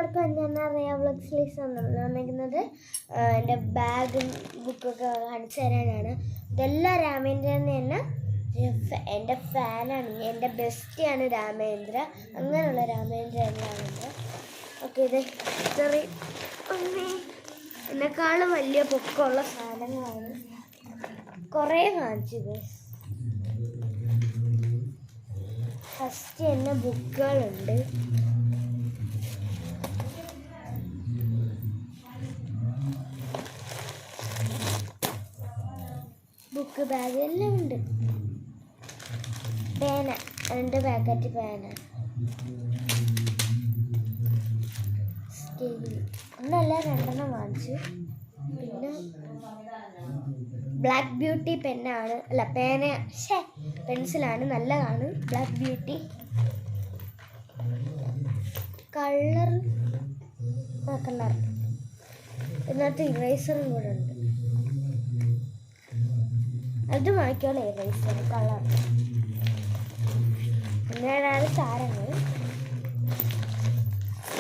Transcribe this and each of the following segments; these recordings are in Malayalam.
എല്ലാവർക്കും എൻ്റെ റിയ വ്ളോഗ്സിലേക്ക് വന്നിരിക്കുന്നത് എൻ്റെ ബാഗും ബുക്കൊക്കെ കാണിച്ചു തരാനാണ്. ഇതെല്ലാം രാമേന്ദ്രൻ തന്നെ എൻ്റെ ഫാനാണ്, എൻ്റെ ബെസ്റ്റിയാണ് രാമേന്ദ്ര. അങ്ങനെയുള്ള രാമേന്ദ്ര എല്ലാമുണ്ട്. ഓക്കെ, ഇത് ചെറിയ എന്നെക്കാളും വലിയ പൊക്കമുള്ള സാധനങ്ങളാണ്. കുറേ കാണിച്ചത്. ഫസ്റ്റ് തന്നെ ബുക്കുകളുണ്ട്. ബുക്ക് ബാഗ് എല്ലാം ഉണ്ട്. പേന, 2 പാക്കറ്റ് പേന, സ്കെയിൽ ഒന്നല്ല 2 വാങ്ങിച്ചു. പിന്നെ ബ്ലാക്ക് ബ്യൂട്ടി പെന്നാണ്, അല്ല പേന പെൻസിലാണ്, നല്ലതാണ് ബ്ലാക്ക് ബ്യൂട്ടി. കളർ ഇതിനകത്ത് ഇറേസറും കൂടെ ഉണ്ട്. അത് വാങ്ങിക്കോളെ ഇറേസർ കളർ. ഇങ്ങനെയാണ് സാധനങ്ങൾ.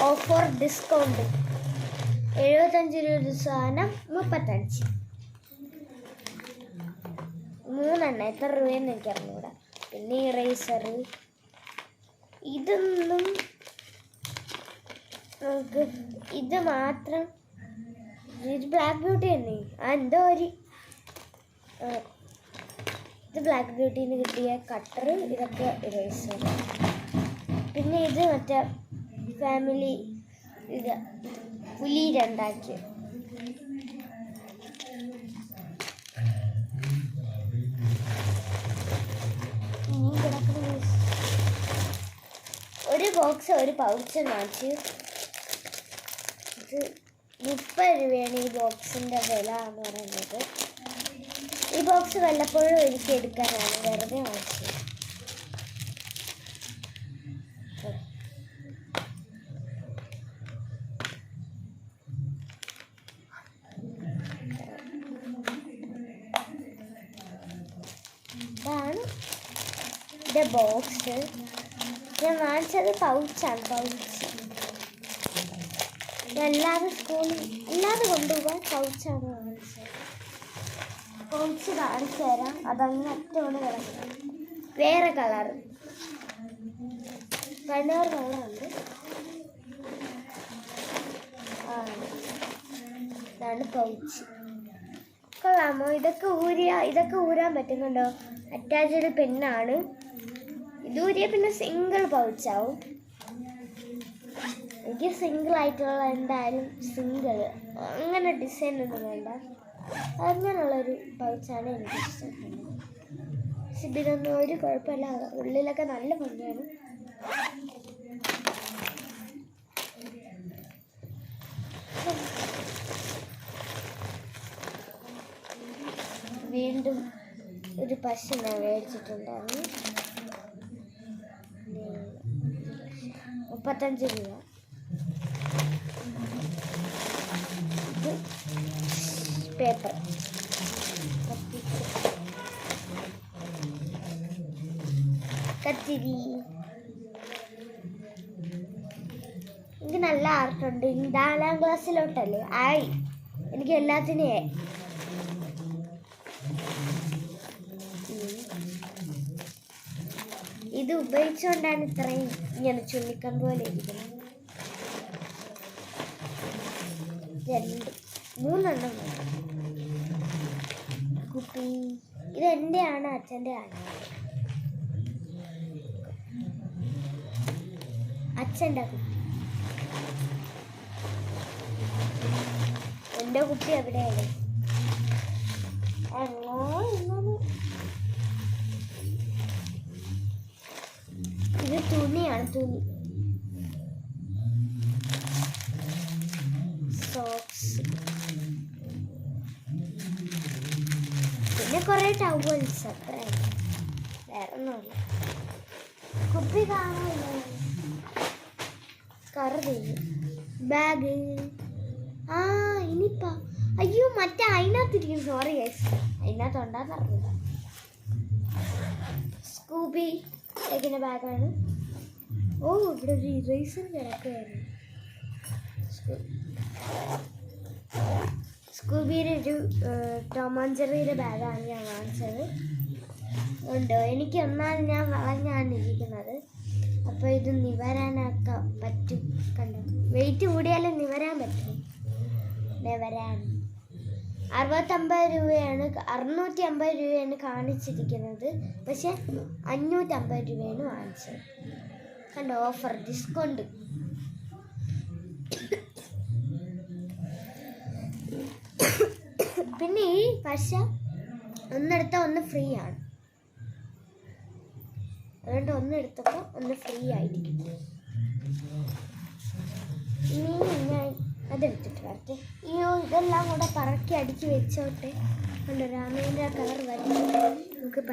ഓഫർ ഡിസ്കൗണ്ട് 75 രൂപ സാധനം 35. 3 എത്ര രൂപയെന്ന് എനിക്ക് അറിഞ്ഞൂടാ. പിന്നെ ഇറേസർ ഇതൊന്നും നമുക്ക് ഇത് മാത്രം. ഇത് ബ്ലാക്ക് ബ്യൂട്ടി തന്നെ. എന്തോ ഒരു ഇത് ബ്ലാക്ക് ബ്യൂട്ടിന്ന് കിട്ടിയ കട്ടർ, ഇതൊക്കെ ഇറേസർ. പിന്നെ ഇത് മറ്റേ ഫാമിലി ഇത് പുലി 2 ഒരു ബോക്സ് ഒരു പൗച്ച് വാങ്ങിച്ചു. ഇത് 30 രൂപയാണ് ഈ ബോക്സിൻ്റെ വില എന്ന് പറയുന്നത്. ഈ ബോക്സ് വല്ലപ്പോഴും എനിക്ക് എടുക്കാനാണ്, വെറുതെ വാങ്ങിച്ചത്. ഇതാണ് എൻ്റെ ബോക്സ്. ഞാൻ വാങ്ങിച്ചത് പൗച്ചാണ്. എല്ലാവരും സ്കൂളിൽ കൊണ്ടുപോകാൻ പൗച്ചാണ് വാങ്ങിച്ചത്. പൗച്ച് കാണിച്ചു തരാം. അതങ്ങ് അറ്റോട് കിടക്കണം. വേറെ കളർ കളറുണ്ട്. ഇതാണ് പൗച്ച്. കൊള്ളാമോ? ഇതൊക്കെ ഊരാൻ പറ്റുന്നുണ്ടോ? അറ്റാച്ച്ഡ് പെന്നാണ്. ഇത് ഊരിയ പിന്നെ സിംഗിൾ പൗച്ചാവും. എനിക്ക് സിംഗിൾ ആയിട്ടുള്ള എന്തായാലും സിംഗിൾ, അങ്ങനെ ഡിസൈൻ ഒന്നും വേണ്ട. അങ്ങനെയുള്ളൊരു പൗച്ചാണ് എനിക്കിഷ്ടം. പക്ഷെ ഇതിനൊന്നും ഒരു കുഴപ്പമില്ല. ഉള്ളിലൊക്കെ നല്ല ഭംഗിയാണ്. വീണ്ടും ഒരു പശ ഞാൻ മേടിച്ചിട്ടുണ്ടായിരുന്നു. 35 രൂപ. പേപ്പർ കത്തിരി. എനിക്ക് നല്ല ആർട്ടുണ്ട്. 4ാം ക്ലാസ്സിലോട്ടല്ലേ ആയി. എനിക്ക് എല്ലാത്തിനും ഇത് ഉപയോഗിച്ചുകൊണ്ടാണ് ഇത്രയും ഇങ്ങനെ ചുള്ളിക്കൻ പോലെ ഇരിക്കുന്നത്. 3 കുപ്പി. ഇത് എൻ്റെയാണ്, അച്ഛൻ്റെ ആണ്. അച്ഛൻ്റെ കുപ്പി. എൻ്റെ കുപ്പി എവിടെയാണ്? ഇത് തുണിയാണ്, തുണി. സോക്സ്. പിന്നെ കുറേ ടവൽസ്. അത്ര വേറെ ഒന്നുമില്ല. കുപ്പി കാണാനില്ല. കറുതി ബാഗ്. ഇനിയിപ്പ അയ്യോ മറ്റേ അതിനകത്തിരിക്കുന്നു. സോറി ഗൈസ്, അതിനകത്ത് ഉണ്ടാന്ന് അറിയില്ല. സ്കൂബി ബാഗാണ്. ഓ, ഇവിടെ ഒരു ഇറേസർ കിടക്കുകയായിരുന്നു. സ്കൂബിയുടെ ഒരു ടോം ആൻഡ് ജെറിയുടെ ബാഗാണ് ഞാൻ വാങ്ങിച്ചത്. ഉണ്ട് എനിക്ക് ഒന്നാമത് ഞാൻ വളഞ്ഞാണ് ഇരിക്കുന്നത്, അപ്പോൾ ഇത് നിവരാനൊക്കെ പറ്റും. കണ്ടോ, വെയിറ്റ് കൂടിയാലും നിവരാൻ പറ്റും. നിവരാൻ 650 രൂപയാണ് കാണിച്ചിരിക്കുന്നത്, പക്ഷെ 550 രൂപയാണ് വാങ്ങിച്ചത്. കണ്ടോ, ഓഫർ, ഡിസ്കൗണ്ട്. പിന്നെ ഈ പശ ഒന്നെടുത്താൽ ഒന്ന് ഫ്രീ ആണ്, അതുകൊണ്ട് ഒന്നെടുത്തപ്പോൾ ഒന്ന് ഫ്രീ ആയിരിക്കും. ഇനി ഞാൻ അതെടുത്തിട്ട് വരട്ടെ. അയ്യോ, ഇതെല്ലാം കൂടെ പറക്കി അടുക്കി വെച്ചോട്ടെ. കണ്ടോ, രാമേന്ദ്ര കളർ വരുന്നത് നമുക്ക്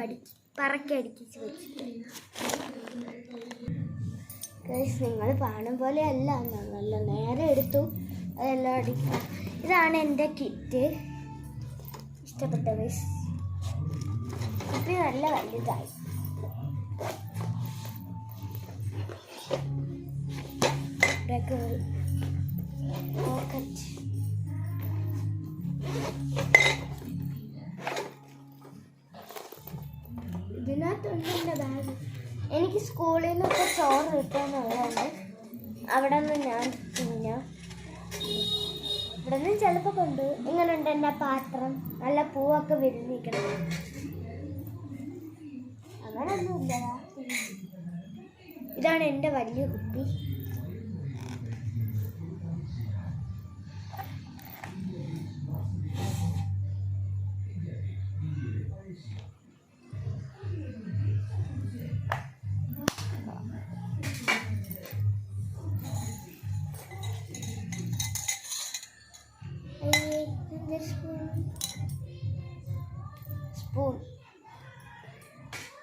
പറക്കി അടുക്കിച്ച് വെച്ചിട്ട്. നിങ്ങൾ കാണും പോലെ അല്ല, നല്ല നേരെ എടുത്തു, അതെല്ലാം അടിക്കാം. ഇതാണ് എൻ്റെ കിറ്റ്. ഇഷ്ടപ്പെട്ട ഗൈസ്. ഇപ്പം നല്ല വലുതായി. ഇതിനകത്തുണ്ട് എൻ്റെ ബാഗ്. എനിക്ക് സ്കൂളിൽ നിന്നൊക്കെ ചോറ് കിട്ടാന്നുള്ളതുകൊണ്ട് അവിടെ നിന്ന് ഞാൻ തിന്നാം. ഇവിടെ നിന്ന് ചിലപ്പോൾ കൊണ്ട്. ഇങ്ങനെയുണ്ട് എൻ്റെ പാത്രം, നല്ല പൂവൊക്കെ വിരിഞ്ഞിരിക്കണം. അങ്ങനെയൊന്നുമില്ല. ഇതാണ് എൻ്റെ വലിയ കുപ്പി. സ്പൂൺ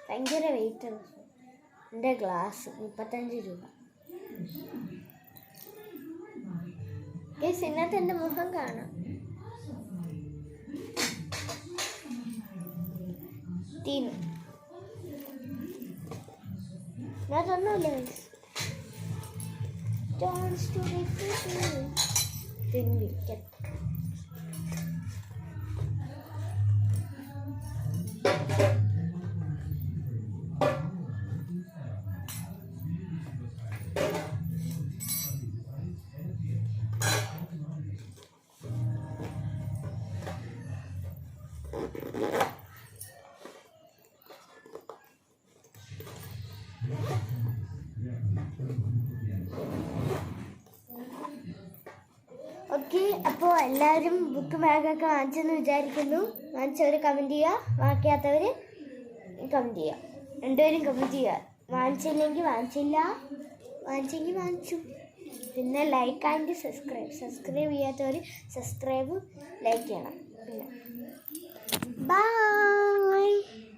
ഭയങ്കര വെയിറ്റ്. എൻ്റെ ഗ്ലാസ് 35 രൂപ. ഇതിനകത്ത് എൻ്റെ മുഖം കാണാം. തീനു അതൊന്നുമില്ല. ഓക്കെ, അപ്പോൾ എല്ലാവരും ബുക്ക് ബാഗൊക്കെ വാങ്ങിച്ചെന്ന് വിചാരിക്കുന്നു. വാങ്ങിച്ചവർ കമൻറ്റ് ചെയ്യുക, വാങ്ങിക്കാത്തവർ കമൻറ്റ് ചെയ്യുക. രണ്ടുപേരും കമൻറ്റ് ചെയ്യുക. വാങ്ങിച്ചില്ലെങ്കിൽ വാങ്ങിച്ചില്ല, വാങ്ങിച്ചെങ്കിൽ വാങ്ങിച്ചു. പിന്നെ ലൈക്ക് ആൻഡ് സബ്സ്ക്രൈബ് ചെയ്യാത്തവർ സബ്സ്ക്രൈബ് ലൈക്ക് ചെയ്യണം. പിന്നെ ബൈ.